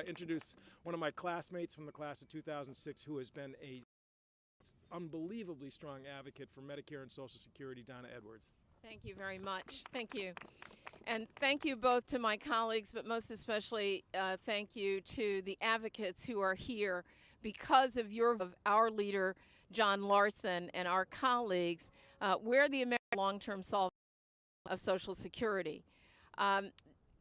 Introduce one of my classmates from the class of 2006 who has been a unbelievably strong advocate for Medicare and Social Security, Donna Edwards. Thank you very much. Thank you. And thank you both to my colleagues, but most especially thank you to the advocates who are here because of our leader, John Larson, and our colleagues. We're the American long-term solver of Social Security.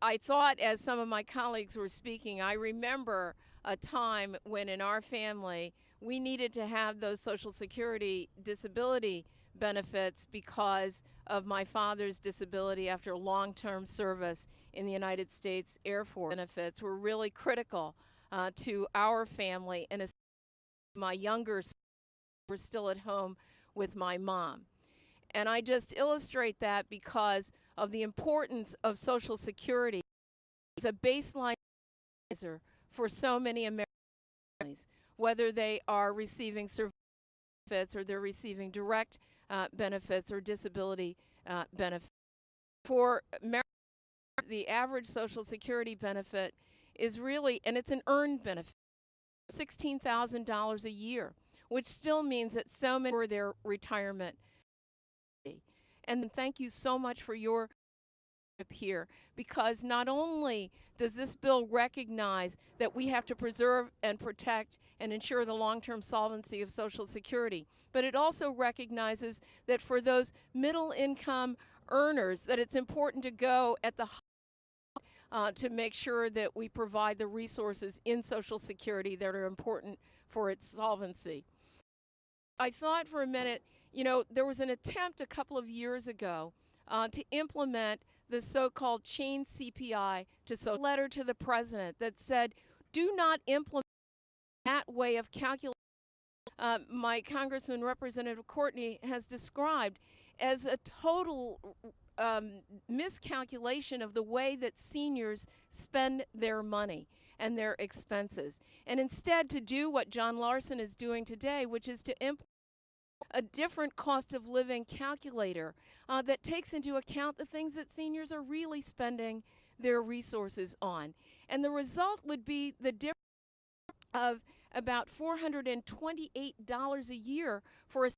I thought, as some of my colleagues were speaking, I remember a time when in our family we needed to have those Social Security disability benefits because of my father's disability after long-term service in the United States Air Force. Benefits were really critical to our family, and my younger sons were still at home with my mom. And I just illustrate that because of the importance of Social Security as a baseline for so many American families, whether they are receiving survival benefits or they're receiving direct benefits or disability benefits. For Americans, the average Social Security benefit is really, and it's an earned benefit, $16,000 a year, which still means that so many for their retirement. And thank you so much for your here, because not only does this bill recognize that we have to preserve and protect and ensure the long-term solvency of Social Security, but it also recognizes that for those middle-income earners that it's important to go at the to make sure that we provide the resources in Social Security that are important for its solvency. I thought for a minute, you know, there was an attempt a couple of years ago to implement the so-called chain CPI to letter to the president that said, do not implement that way of calculating. My Congressman Representative Courtney has described as a total miscalculation of the way that seniors spend their money and their expenses. And instead to do what John Larson is doing today, which is to implement a different cost of living calculator that takes into account the things that seniors are really spending their resources on. And the result would be the difference of about $428 a year for a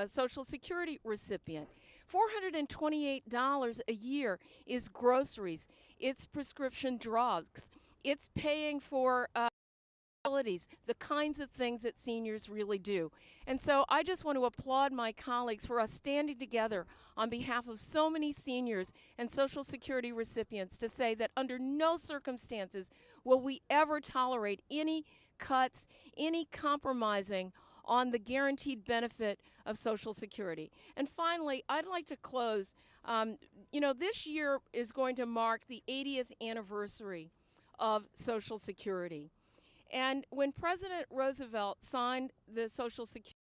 Social Security recipient. $428 a year is groceries, it's prescription drugs, it's paying for the kinds of things that seniors really do. And so I just want to applaud my colleagues for us standing together on behalf of so many seniors and Social Security recipients to say that under no circumstances will we ever tolerate any cuts, any compromising on the guaranteed benefit of Social Security. And finally, I'd like to close. You know, this year is going to mark the 80th anniversary of Social Security. And when President Roosevelt signed the Social Security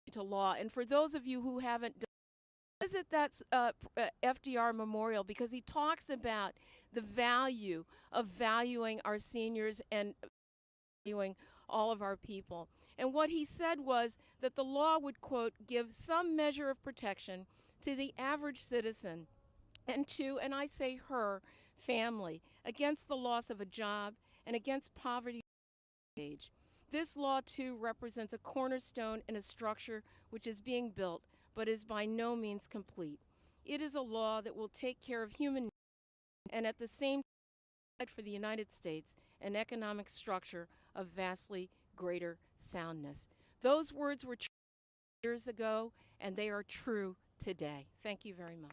into law, and for those of you who haven't visit that FDR Memorial, because he talks about the value of valuing our seniors and valuing all of our people. And what he said was that the law would, quote, give some measure of protection to the average citizen and to, and I say her, family against the loss of a job and against poverty. Age. This law, too, represents a cornerstone in a structure which is being built, but is by no means complete. It is a law that will take care of human needs and at the same time for the United States an economic structure of vastly greater soundness. Those words were true years ago, and they are true today. Thank you very much.